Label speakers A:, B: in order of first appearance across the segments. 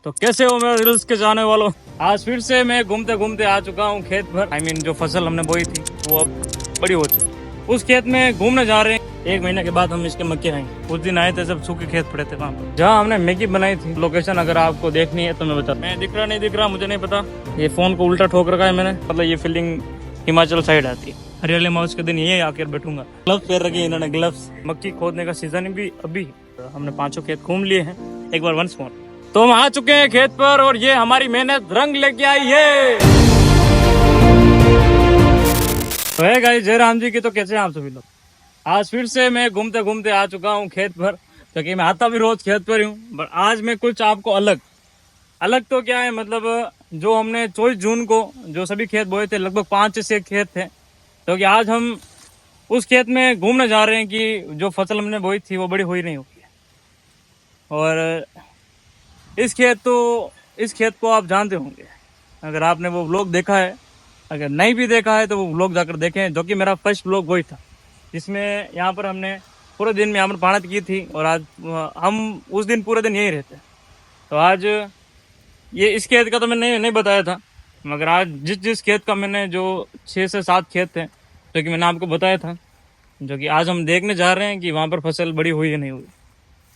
A: तो कैसे हो मेरे रील्स के जाने वालों। आज फिर से मैं घूमते घूमते आ चुका हूँ खेत भर। जो फसल हमने बोई थी वो अब बड़ी हो चुकी। उस खेत में घूमने जा रहे हैं। 1 महीने के बाद हम इसके मक्के आएंगे। उस दिन आए थे जब सूखे खेत पड़े थे वहाँ पर जहाँ हमने मैगी बनाई थी। लोकेशन अगर आपको देखनी है तो मैं बता, मैं दिख रहा नहीं दिख रहा मुझे नहीं पता। ये फोन को उल्टा ठोक रखा है मैंने, मतलब ये फीलिंग हिमाचल साइड आती है। हरियाली माउस के दिन ये आकर बैठूंगा। ग्लव्स पहन रखे इन्होंने, ग्लव्स। मक्की खोदने का सीजन भी अभी हमने 5 खेत घूम लिए हैं एक बार वंस मोर। तो हम आ चुके हैं खेत पर और ये हमारी मेहनत रंग लेके आई है। तो है गाइस जयराम जी की। तो कैसे हैं आप सभी लोग। आज फिर से मैं घूमते घूमते आ चुका हूँ खेत पर, क्योंकि मैं आता भी रोज खेत पर ही हूँ। बट आज मैं कुछ आपको अलग तो क्या है, मतलब जो हमने 24 जून को जो सभी खेत बोए थे, लगभग 5 से 6 खेत थे। तो कि आज हम उस खेत में घूमने जा रहे हैं कि जो फसल हमने बोई थी वो बड़ी हुई नहीं होगी। और इस खेत को आप जानते होंगे अगर आपने वो व्लॉग देखा है। अगर नहीं भी देखा है तो वो व्लॉग जाकर देखें, जो कि मेरा फर्स्ट व्लॉग वही था जिसमें यहाँ पर हमने पूरे दिन में यहाँ पर पाणत की थी। और आज हम उस दिन पूरे दिन यहीं रहते। तो आज ये इस खेत का तो मैंने नहीं बताया था, मगर आज जिस खेत का मैंने जो 6 से 7 खेत थे जो कि मैंने आपको बताया था, जो कि आज हम देखने जा रहे हैं कि वहाँ पर फसल बड़ी हुई है नहीं हुई।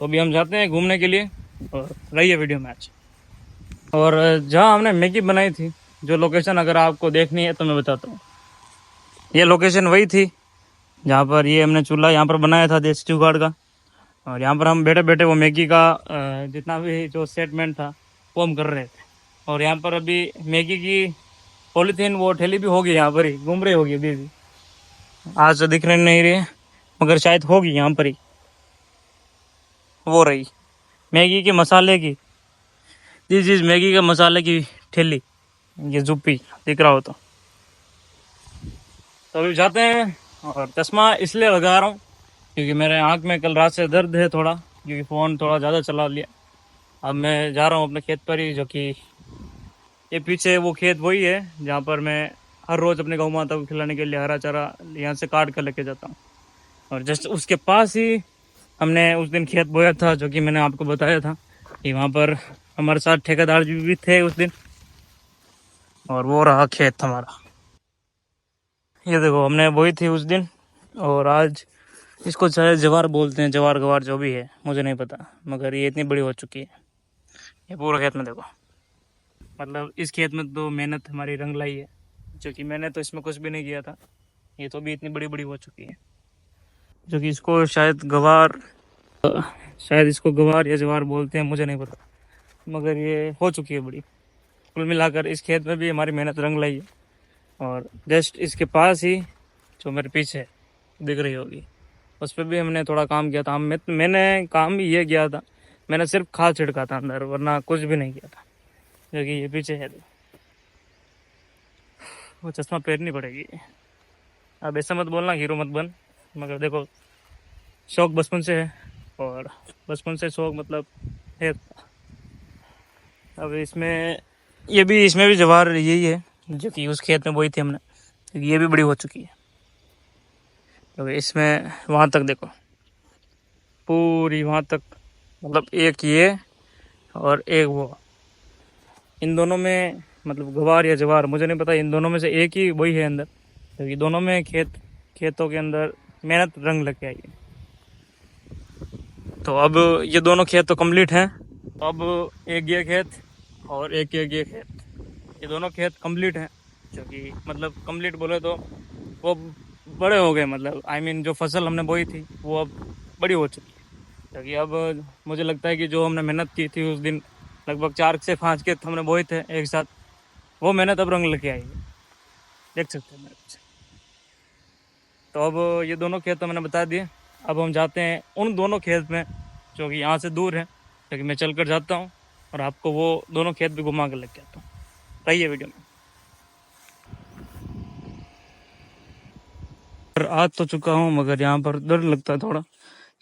A: तो अभी हम जाते हैं घूमने के लिए और रहिए वीडियो में आज। और जहाँ हमने मैगी बनाई थी, जो लोकेशन अगर आपको देखनी है तो मैं बताता हूँ। ये लोकेशन वही थी जहाँ पर ये हमने चूल्हा यहाँ पर बनाया था देसी जुगाड़ का। और यहाँ पर हम बैठे बैठे वो मैगी का जितना भी जो सेटमेंट था वो हम कर रहे थे। और यहाँ पर अभी मैगी की पॉलीथीन वो ठेली भी होगी, यहाँ पर ही घूम रही होगी अभी भी। आज तो दिख रही नहीं रही मगर शायद होगी यहाँ पर ही। वो रही मैगी के मसाले की, चीज मैगी के मसाले की ठेली, ये जुप्पी दिख रहा हो तो अभी जाते हैं। और चश्मा इसलिए लगा रहा हूँ क्योंकि मेरे आँख में कल रात से दर्द है थोड़ा, क्योंकि फ़ोन थोड़ा ज़्यादा चला लिया। अब मैं जा रहा हूँ अपने खेत पर ही, जो कि ये पीछे वो खेत वही है जहाँ पर मैं हर रोज़ अपने गौ माता को खिलाने के लिए हरा चारा यहाँ से काट कर लेके जाता हूँ। और जस्ट उसके पास ही हमने उस दिन खेत बोया था, जो कि मैंने आपको बताया था कि वहाँ पर हमारे साथ ठेकेदार जी भी थे उस दिन। और वो रहा खेत हमारा, ये देखो हमने बोई थी उस दिन। और आज इसको शायद जवार बोलते हैं, जवार गवार जो भी है मुझे नहीं पता, मगर ये इतनी बड़ी हो चुकी है। ये पूरा खेत में देखो, मतलब इस खेत में तो मेहनत हमारी रंग लाई है, जो कि मैंने तो इसमें कुछ भी नहीं किया था। ये तो भी इतनी बड़ी बड़ी हो चुकी है, जो कि इसको शायद इसको गवार या जवार बोलते हैं, मुझे नहीं पता, मगर ये हो चुकी है बड़ी। कुल मिलाकर इस खेत में भी हमारी मेहनत रंग लाई है। और जस्ट इसके पास ही जो मेरे पीछे दिख रही होगी उस पर भी हमने थोड़ा काम किया था। मैंने काम भी ये किया था, मैंने सिर्फ खाद छिड़का था अंदर, वरना कुछ भी नहीं किया था। जो कि ये पीछे है, वो चश्मा पहननी पड़ेगी। अब ऐसा मत बोलना हीरो मत बन, मगर देखो शौक बचपन से है और बचपन से शौक मतलब है। अब इसमें भी जवार यही है जो कि उस खेत में बोई थी हमने, क्योंकि ये भी बड़ी हो चुकी है। तो इसमें वहाँ तक देखो, पूरी वहाँ तक, मतलब एक ये और एक वो, इन दोनों में मतलब गवार या जवार मुझे नहीं पता, इन दोनों में से एक ही वही है अंदर, क्योंकि दोनों में खेतों के अंदर मेहनत रंग लग के आई है। तो अब ये दोनों खेत तो कंप्लीट हैं। अब एक ये खेत और एक ये खेत, ये दोनों खेत कंप्लीट हैं। जो कि मतलब कंप्लीट बोले तो वो बड़े हो गए, मतलब जो फसल हमने बोई थी वो अब बड़ी हो चुकी है। क्योंकि अब मुझे लगता है कि जो हमने मेहनत की थी उस दिन, लगभग 4 से 5 खेत हमने बोए थे एक साथ, वो मेहनत अब रंग लेके आई है, देख सकते हैं मेरे पीछे। तो अब ये दोनों खेत तो मैंने बता दिए। अब हम जाते हैं उन दोनों खेत में जो कि यहाँ से दूर है, क्योंकि मैं चल कर जाता हूँ और आपको वो दोनों खेत भी घुमा कर लेके आता हूँ। रहिए वीडियो में। आ तो चुका हूँ मगर यहाँ पर डर लगता है थोड़ा,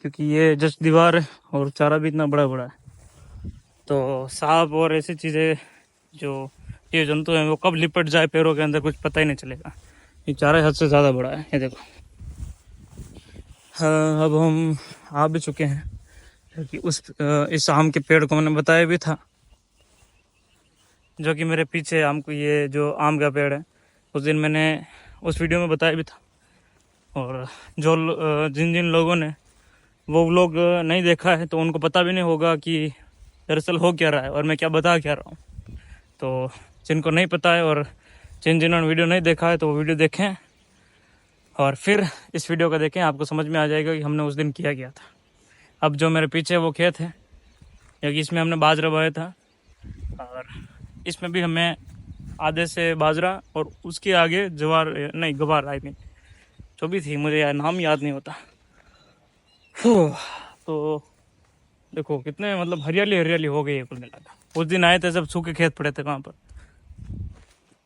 A: क्योंकि ये जस्ट दीवार है और चारा भी इतना बड़ा बड़ा है। तो सांप और ऐसी चीज़ें जो ये जंतु हैं वो कब लिपट जाए पैरों के अंदर कुछ पता ही नहीं चलेगा। ये चारा हद से ज़्यादा बड़ा है, ये देखो। हाँ, अब हम आ भी चुके हैं, क्योंकि इस आम के पेड़ को मैंने बताया भी था जो कि मेरे पीछे आम को, ये जो आम का पेड़ है, उस दिन मैंने उस वीडियो में बताया भी था। और जो जिन जिन लोगों ने वो व्लॉग नहीं देखा है तो उनको पता भी नहीं होगा कि दरअसल हो क्या रहा है और मैं क्या बता क्या रहा हूँ। तो जिनको नहीं पता है और जिन्होंने वीडियो नहीं देखा है तो वो वीडियो देखें और फिर इस वीडियो को देखें, आपको समझ में आ जाएगा कि हमने उस दिन किया गया था। अब जो मेरे पीछे वो खेत है, क्योंकि इसमें हमने बाजरा बोया था और इसमें भी हमें आधे से बाजरा और उसके आगे ज्वार नहीं गवार आई मीन जो भी थी, मुझे यार नाम याद नहीं होता। तो देखो कितने मतलब हरियाली हरियाली हो गई है कुल मिलाकर। उस दिन आए थे सब सूखे खेत पड़े थे वहाँ पर,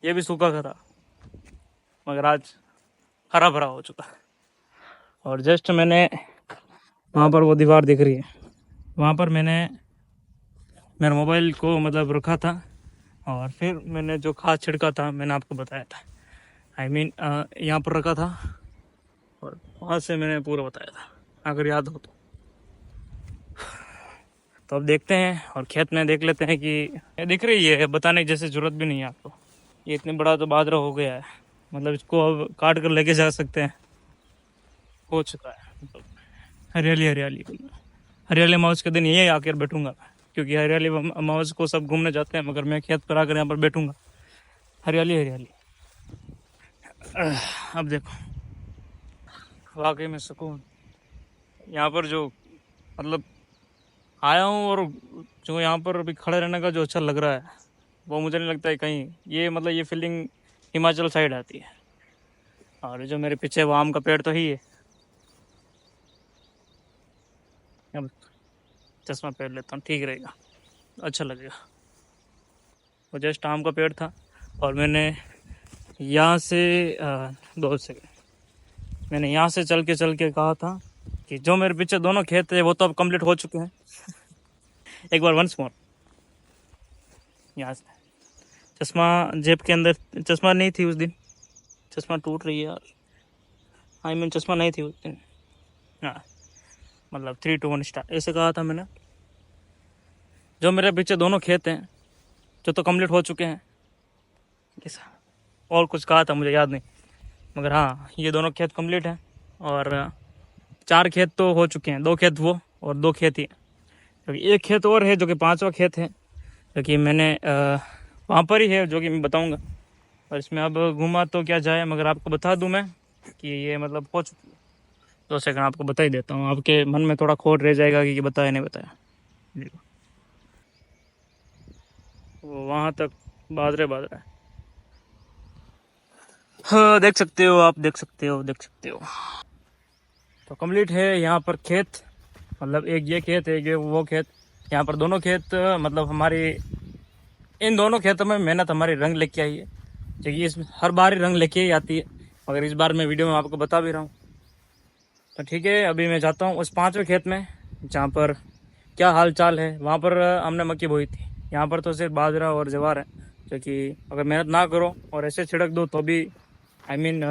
A: ये भी सूखा था मगर आज हरा भरा हो चुका। और जस्ट मैंने वहाँ पर वो दीवार दिख रही है, वहाँ पर मैंने मेरा मोबाइल को मतलब रखा था और फिर मैंने जो खाद छिड़का था मैंने आपको बताया था, आई मीन यहाँ पर रखा था और वहाँ से मैंने पूरा बताया था अगर याद हो तो अब देखते हैं और खेत में देख लेते हैं कि ये दिख रही है, बताने की जैसे ज़रूरत भी नहीं है आपको। ये इतने बड़ा तो बाजरा हो गया है, मतलब इसको अब काट कर लेके जा सकते हैं, हो चुका है। मतलब हरियाली हरियाली हरियाली अमावस के दिन यही आकर बैठूंगा, क्योंकि हरियाली अमावस को सब घूमने जाते हैं मगर मैं खेत पर आकर यहाँ पर बैठूंगा, हरियाली हरियाली। अब देखो वाकई में सुकून, यहाँ पर जो मतलब आया हूँ और जो यहाँ पर अभी खड़े रहने का जो अच्छा लग रहा है वो मुझे नहीं लगता है कहीं, ये मतलब ये फीलिंग हिमाचल साइड आती है। और जो मेरे पीछे वो आम का पेड़ तो ही है। अब चश्मा पहन लेता हूँ, ठीक रहेगा, अच्छा लगेगा। वो जस्ट आम का पेड़ था और मैंने यहाँ से 2 सेकंड मैंने यहाँ से चल के कहा था कि जो मेरे पीछे दोनों खेत है वो तो अब कंप्लीट हो चुके हैं। एक बार वंस मोर यहाँ से, चश्मा जेब के अंदर, चश्मा नहीं थी उस दिन, चश्मा टूट रही है यार, आई मीन चश्मा नहीं थी उस दिन। हाँ मतलब 3 2 1 स्टार्ट ऐसे कहा था मैंने। जो मेरे पीछे दोनों खेत हैं जो तो कंप्लीट हो चुके हैं, ऐसा और कुछ कहा था मुझे याद नहीं, मगर हाँ ये दोनों खेत कंप्लीट हैं और 4 खेत तो हो चुके हैं, 2 खेत वो और 2 खेत ही, क्योंकि एक खेत और है जो कि 5वां खेत है, क्योंकि मैंने वहाँ पर ही है जो कि मैं बताऊँगा। और इसमें अब घूमा तो क्या जाए, मगर आपको बता दूँ मैं कि ये मतलब हो चुकी है। 2 सेकंड आपको बता ही देता हूँ, आपके मन में थोड़ा खोट रह जाएगा कि बताया नहीं बताया। देखो वो वहाँ तक बाजरे बाजरा है, हाँ देख सकते हो आप, देख सकते हो तो कंप्लीट है यहाँ पर खेत, मतलब एक ये खेत है, एक वो खेत, यहाँ पर दोनों खेत मतलब हमारी इन दोनों खेतों में मेहनत हमारी रंग लेके आई है, क्योंकि इसमें हर बार ही रंग लेके ही आती है, मगर इस बार मैं वीडियो में आपको बता भी रहा हूँ। तो ठीक है, अभी मैं जाता हूँ उस 5वें खेत में जहाँ पर क्या हाल चाल है। वहाँ पर हमने मक्की बोई थी, यहाँ पर तो सिर्फ बाजरा और ज्वार है, क्योंकि अगर मेहनत ना करो और ऐसे छिड़क दो तो भी आई मीन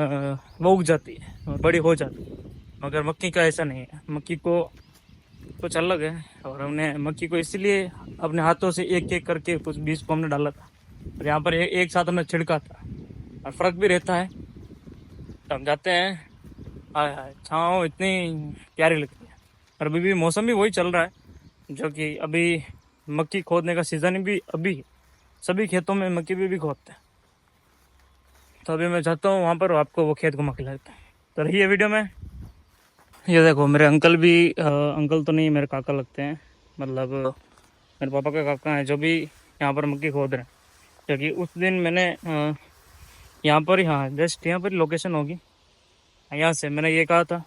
A: वो उग जाती है, बड़ी हो जाती है, मगर मक्की का ऐसा नहीं है, मक्की को कुछ अलग है। और हमने मक्की को इसलिए अपने हाथों से एक एक करके कुछ बीज को हमने डाला था और यहाँ पर एक साथ हमने छिड़का था, और फ़र्क भी रहता है। तो हम जाते हैं, हाय हाय छाँव इतनी प्यारी लगती है। और अभी भी मौसम भी वही चल रहा है, जो कि अभी मक्की खोदने का सीज़न भी अभी सभी खेतों में मक्की भी खोदते हैं। तो अभी मैं जाता हूँ वहाँ पर, आपको वो खेत घुमा के लाता हूँ। तो रहिए वीडियो में। ये देखो मेरे अंकल भी अंकल तो नहीं मेरे काका लगते हैं, मतलब मेरे पापा का काका हैं, जो भी यहाँ पर मक्की खोद रहे हैं। क्योंकि उस दिन मैंने यहाँ पर ही, हाँ जस्ट यहाँ पर लोकेशन होगी, यहाँ से मैंने ये कहा था,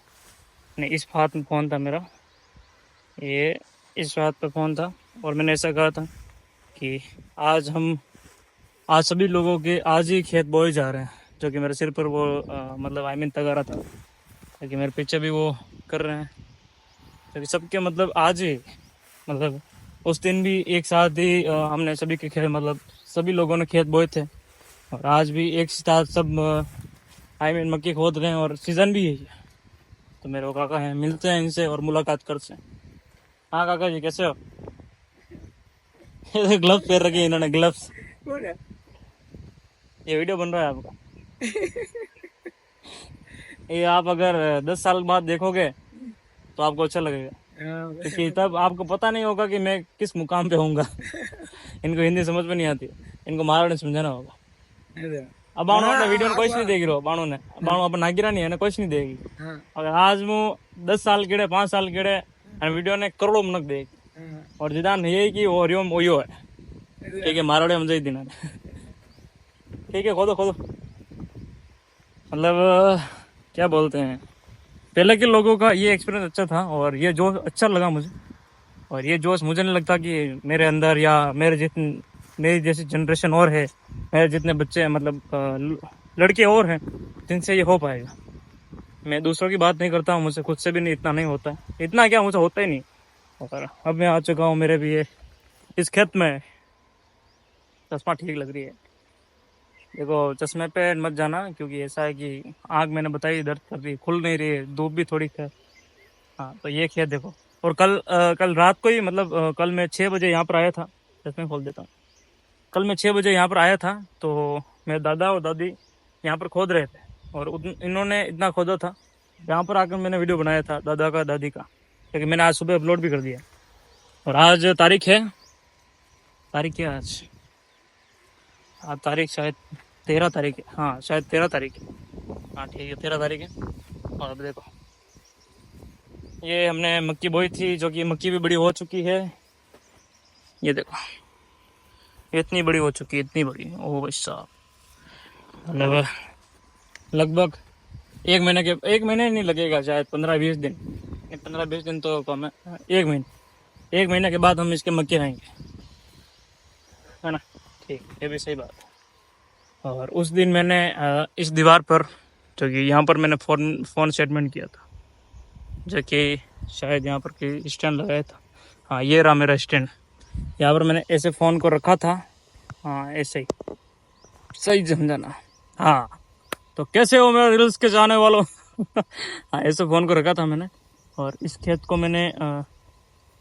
A: नहीं इस हाथ में फ़ोन था मेरा, ये इस हाथ पे फ़ोन था, और मैंने ऐसा कहा था कि आज सभी लोगों के आज ही खेत बोए जा रहे हैं, जो कि मेरे सिर पर वो मतलब आई मीन तगारा था, क्योंकि मेरे पीछे भी वो कर रहे हैं, क्योंकि सबके मतलब आज ही, मतलब उस दिन भी एक साथ ही हमने सभी के खेत, मतलब सभी लोगों ने खेत बोए थे, और आज भी एक साथ सब आई मीन मक्की खोद रहे हैं, और सीज़न भी यही है। तो मेरे वो काका हैं, मिलते हैं इनसे और मुलाकात करते हैं। हाँ काका जी कैसे हो? ग्लव्स पहन रखे इन्होंने, ग्लव्स
B: कौन है?
A: ये वीडियो बन रहा है आपका। ये आप अगर 10 साल बाद देखोगे तो आपको अच्छा लगेगा,
B: हाँ,
A: क्योंकि तब आपको पता नहीं होगा कि मैं किस मुकाम पे होऊंगा। इनको हिंदी समझ में नहीं आती, इनको मारवाड़ी समझाना होगा।
B: अरे,
A: अब बाणु
B: हाँ,
A: आपने वीडियो ने
B: आप,
A: कुछ नहीं देगी रो बाणु ने, बाणु अपन नागिरा नहीं है ना, कुछ नहीं देगी।
B: हाँ,
A: अगर आज मु 10 साल केड़े 5 साल केड़े અને वीडियो ने करोड़ों मनक देगी।
B: हाँ,
A: और जिदान यही की वो हरिओम ओयो है,
B: अरे,
A: ठीक है मारवाड़ी में समझाई देना। ठीक है, खोदो खोदो। मतलब क्या बोलते हैं, पहले के लोगों का ये एक्सपीरियंस अच्छा था और ये जोश अच्छा लगा मुझे। और ये जोश मुझे नहीं लगता कि मेरे अंदर या मेरी जैसी जनरेशन और है, मेरे जितने बच्चे हैं, मतलब लड़के और हैं, जिनसे ये हो पाएगा। मैं दूसरों की बात नहीं करता हूँ, मुझसे खुद से भी नहीं, इतना नहीं होता है, इतना क्या मुझे होता ही नहीं। और अब मैं आ चुका हूँ मेरे भी ये इस खेत में। चश्मा ठीक लग रही है, देखो चश्मे पे मत जाना, क्योंकि ऐसा है कि आँख मैंने बताई दर्द कर रही है, खुल नहीं रही है, धूप भी थोड़ी है। हाँ तो ये खेत देखो। और कल रात को ही, मतलब कल मैं 6 बजे यहाँ पर आया था। चश्मे खोल देता हूँ। कल मैं 6 बजे यहाँ पर आया था, तो मेरे दादा और दादी यहाँ पर खोद रहे थे, और इन्होंने इतना खोदा था, यहाँ पर आकर मैंने वीडियो बनाया था दादा का दादी का, क्योंकि मैंने आज सुबह अपलोड भी कर दिया। और आज तारीख है, तारीख क्या है आज तारीख शायद 13 तारीख है, हाँ शायद 13 तारीख है। हाँ ठीक है 13 तारीख है। और अब देखो ये हमने मक्की बोई थी, जो कि मक्की भी बड़ी हो चुकी है। ये देखो ये इतनी बड़ी हो चुकी है, इतनी बड़ी, ओ भाई साहब, मतलब लगभग 1 महीने नहीं लगेगा, शायद 15-20 दिन, 15-20 दिन तो कम है, 1 महीने के बाद हम इसके मक्के रहेंगे, है ना। ठीक, ये भी सही बात है। और उस दिन मैंने इस दीवार पर, जो कि यहाँ पर मैंने फ़ोन स्टेटमेंट किया था, जो कि शायद यहाँ पर कि स्टैंड लगाया था। हाँ ये रहा मेरा स्टैंड, यहाँ पर मैंने ऐसे फ़ोन को रखा था। हाँ ऐसे ही, सही समझाना। हाँ तो कैसे हो मेरे रील्स के जाने वालों। हाँ ऐसे फ़ोन को रखा था मैंने। और इस खेत को मैंने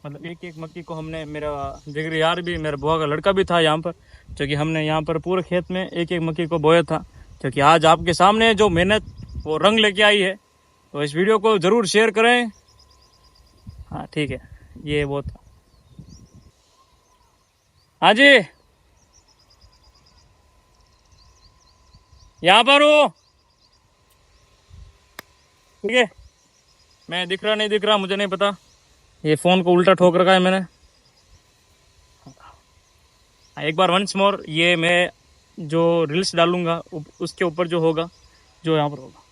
A: मतलब एक एक मक्की को हमने, मेरा जिगरी यार भी, मेरा बुआ का लड़का भी था यहाँ पर, जो कि हमने यहाँ पर पूरे खेत में एक एक मक्की को बोया था, जो कि आज आपके सामने जो मेहनत वो रंग लेके आई है। तो इस वीडियो को ज़रूर शेयर करें। हाँ ठीक है, ये वो था। हाँ जी यहाँ पर हूँ, ठीक है। मैं दिख रहा नहीं दिख रहा मुझे नहीं पता, ये फ़ोन को उल्टा ठोक रखा है मैंने। एक बार वंस मोर, ये मैं जो रील्स डालूंगा उसके ऊपर जो होगा, जो यहाँ पर होगा,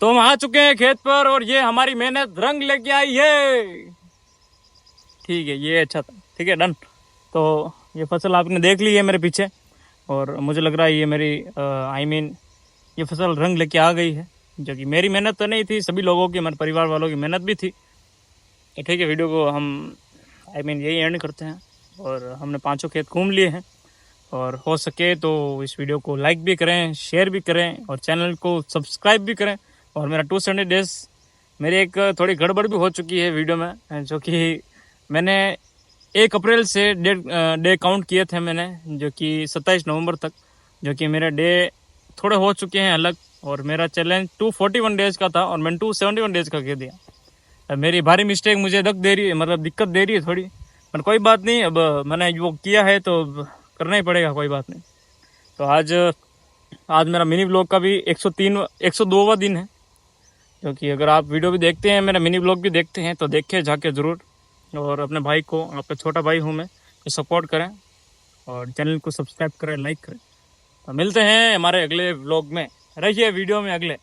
A: तो हम आ चुके हैं खेत पर और ये हमारी मेहनत रंग लेके आई है। ठीक है ये अच्छा था, ठीक है डन। तो ये फसल आपने देख ली है मेरे पीछे, और मुझे लग रहा है ये मेरी ये फसल रंग लेके आ गई है, जो कि मेरी मेहनत तो नहीं थी, सभी लोगों की, हमारे परिवार वालों की मेहनत भी थी। तो ठीक है, वीडियो को हम यही एंड करते हैं। और हमने 5 खेत घूम लिए हैं, और हो सके तो इस वीडियो को लाइक भी करें, शेयर भी करें, और चैनल को सब्सक्राइब भी करें। और मेरा 200 डेज, मेरी एक थोड़ी गड़बड़ भी हो चुकी है वीडियो में, जो कि मैंने 1 अप्रैल से डे काउंट किए थे मैंने, जो कि 27 नवंबर तक, जो कि मेरे डे थोड़े हो चुके हैं अलग। और मेरा चैलेंज 241 डेज का था, और मैंने 271 डेज का कह दिया। मेरी भारी मिस्टेक मुझे दे रही है, मतलब दिक्कत दे रही है थोड़ी, पर कोई बात नहीं, अब मैंने वो किया है तो करना ही पड़ेगा, कोई बात नहीं। तो आज मेरा मिनी ब्लॉग का भी 102वां दिन है, क्योंकि अगर आप वीडियो भी देखते हैं, मेरा मिनी ब्लॉग भी देखते हैं, तो देखें जाके ज़रूर। और अपने भाई को, आपका छोटा भाई हूँ मैं, तो सपोर्ट करें और चैनल को सब्सक्राइब करें, लाइक करें। तो मिलते हैं हमारे अगले ब्लॉग में, रहिए वीडियो में अगले।